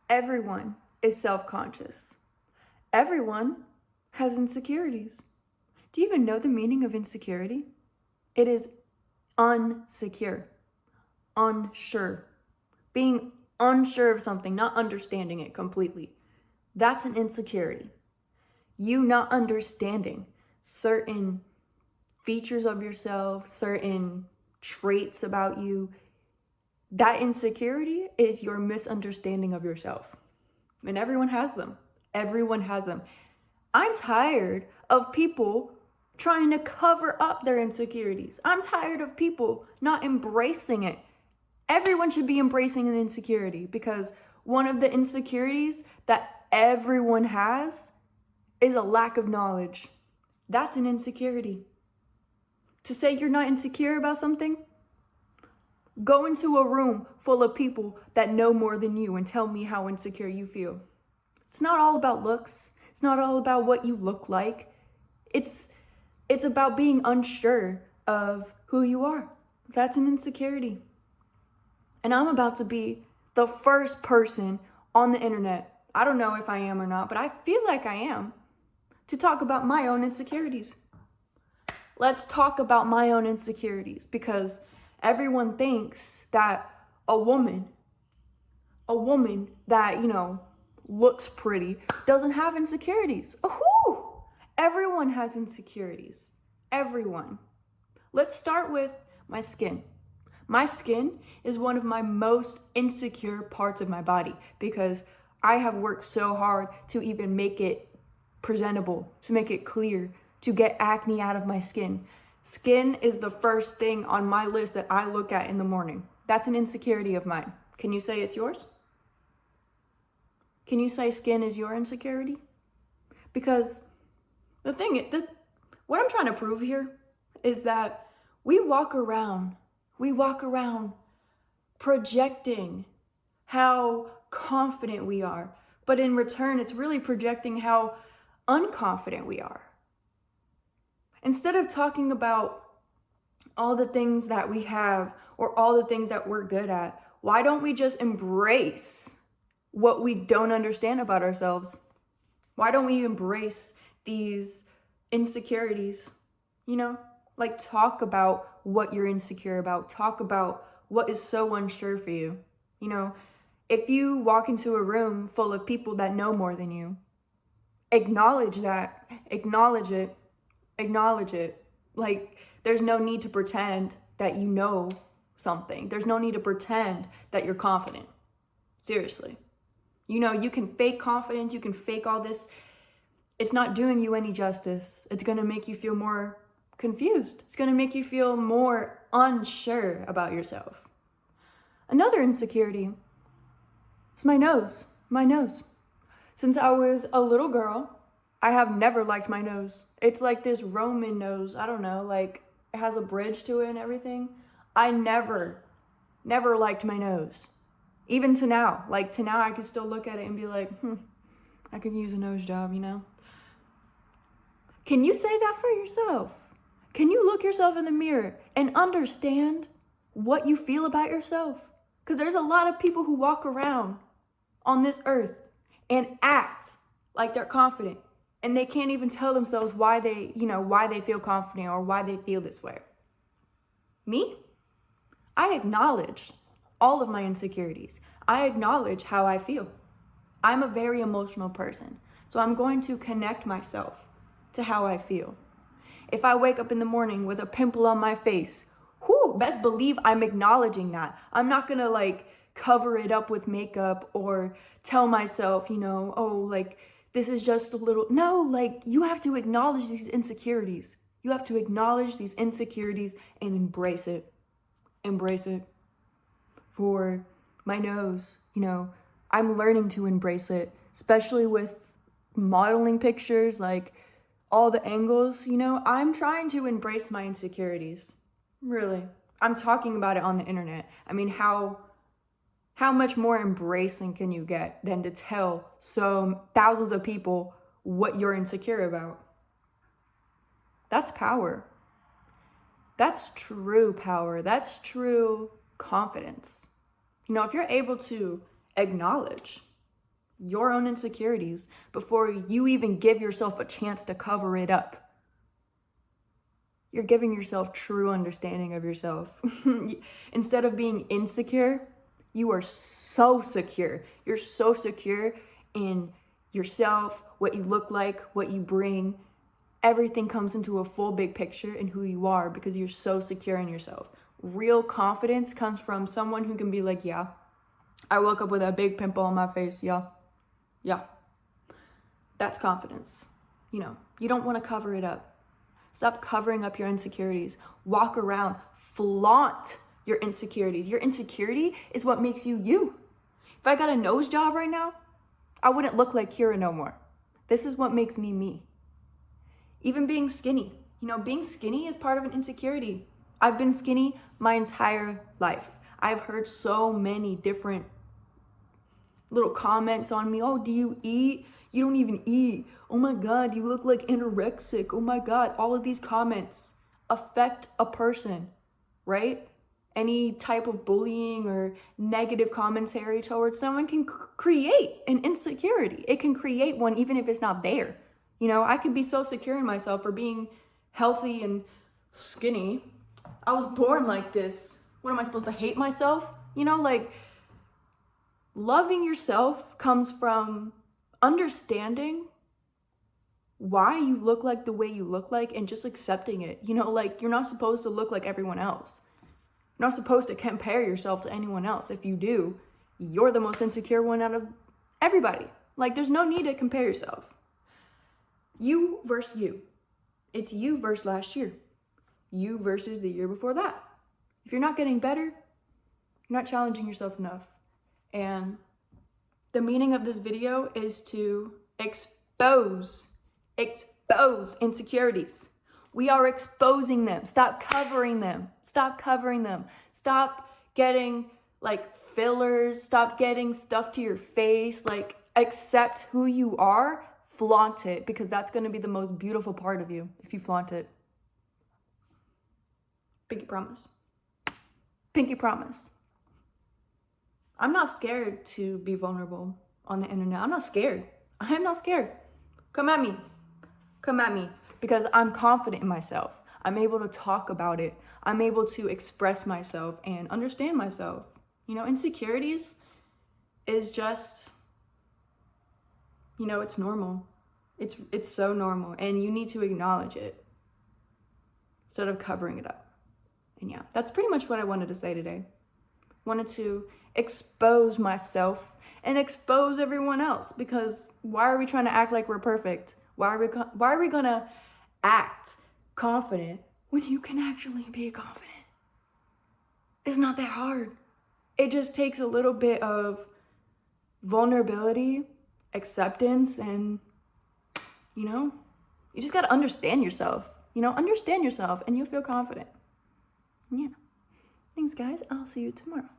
Everyone is self-conscious. Everyone has insecurities. Do you even know the meaning of insecurity? It is unsecure, unsure. Being unsure of something, not understanding it completely. That's an insecurity. You not understanding certain features of yourself, certain traits about you, that insecurity is your misunderstanding of yourself. And everyone has them. Everyone has them. I'm tired of people trying to cover up their insecurities. I'm tired of people not embracing it. Everyone should be embracing an insecurity, because one of the insecurities that everyone has is a lack of knowledge. That's an insecurity. To say you're not insecure about something, go into a room full of people that know more than you and tell me how insecure you feel. It's not all about looks. It's not all about what you look like. It's about being unsure of who you are. That's an insecurity. And I'm about to be the first person on the internet, I don't know if I am or not, but I feel like I am, to talk about my own insecurities. Let's talk about my own insecurities, because everyone thinks that a woman that, looks pretty doesn't have insecurities. Ooh, everyone has insecurities. Everyone. Let's start with my skin. My skin is one of my most insecure parts of my body, because I have worked so hard to even make it presentable, to make it clear, to get acne out of my skin. Skin is the first thing on my list that I look at in the morning. That's an insecurity of mine. Can you say it's yours? Can you say skin is your insecurity? Because what I'm trying to prove here is that we walk around projecting how confident we are, but in return, it's really projecting how unconfident we are. Instead of talking about all the things that we have or all the things that we're good at, why don't we just embrace what we don't understand about ourselves? Why don't we embrace these insecurities? Like, talk about what you're insecure about. Talk about what is so unsure for you. If you walk into a room full of people that know more than you, acknowledge that, acknowledge it. Like, there's no need to pretend that you know something. There's no need to pretend that you're confident. Seriously. You can fake confidence, you can fake all this. It's not doing you any justice. It's going to make you feel more confused. It's going to make you feel more unsure about yourself. Another insecurity is my nose. My nose. Since I was a little girl, I have never liked my nose. It's like this Roman nose. I don't know, like it has a bridge to it and everything. I never liked my nose. Even to now. Like, to now, I can still look at it and be like, I could use a nose job, Can you say that for yourself? Can you look yourself in the mirror and understand what you feel about yourself? Because there's a lot of people who walk around on this earth and act like they're confident, and they can't even tell themselves why they feel confident or why they feel this way. Me? I acknowledge all of my insecurities. I acknowledge how I feel. I'm a very emotional person, so I'm going to connect myself to how I feel. If I wake up in the morning with a pimple on my face, best believe I'm acknowledging that. I'm not gonna cover it up with makeup or tell myself, this is just a little. No, you have to acknowledge these insecurities. You have to acknowledge these insecurities and embrace it. Embrace it. For my nose, I'm learning to embrace it, especially with modeling pictures, like all the angles, I'm trying to embrace my insecurities. Really. I'm talking about it on the internet. I mean, how much more embracing can you get than to tell thousands of people what you're insecure about? That's power. That's true power. That's true confidence. If you're able to acknowledge your own insecurities before you even give yourself a chance to cover it up. You're giving yourself true understanding of yourself. Instead of being insecure, you are so secure. You're so secure in yourself, what you look like, what you bring. Everything comes into a full big picture in who you are because you're so secure in yourself. Real confidence comes from someone who can be like, yeah, I woke up with a big pimple on my face. Yeah. That's confidence. You don't want to cover it up. Stop covering up your insecurities. Walk around, flaunt your insecurities. Your insecurity is what makes you you. If I got a nose job right now, I wouldn't look like Kira no more. This is what makes me me. Even being skinny. Being skinny is part of an insecurity. I've been skinny my entire life. I've heard so many different little comments on me. Oh, do you eat? You don't even eat. Oh my God, you look like anorexic. Oh my God, all of these comments affect a person, right? Any type of bullying or negative commentary towards someone can create an insecurity. It can create one even if it's not there. I could be so secure in myself for being healthy and skinny. I was born like this. What am I supposed to hate myself? Loving yourself comes from understanding why you look like the way you look like and just accepting it. You're not supposed to look like everyone else. You're not supposed to compare yourself to anyone else. If you do, you're the most insecure one out of everybody. There's no need to compare yourself. You versus you. It's you versus last year. You versus the year before that. If you're not getting better, you're not challenging yourself enough. And the meaning of this video is to expose insecurities. We are exposing them. Stop covering them. Stop getting fillers. Stop getting stuff to your face. Accept who you are. Flaunt it, because that's going to be the most beautiful part of you if you flaunt it. Pinky promise. Pinky promise. I'm not scared to be vulnerable on the internet. I'm not scared. I am not scared. Come at me. Because I'm confident in myself. I'm able to talk about it. I'm able to express myself and understand myself. Insecurities is just, it's normal. It's so normal, and you need to acknowledge it instead of covering it up. And yeah, that's pretty much what I wanted to say today. Wanted to expose myself and expose everyone else, because why are we trying to act like we're perfect? Why are we gonna act confident when you can actually be confident? It's not that hard. It just takes a little bit of vulnerability, acceptance, and you just gotta understand yourself. Understand yourself and you'll feel confident. Yeah. Thanks, guys. I'll see you tomorrow.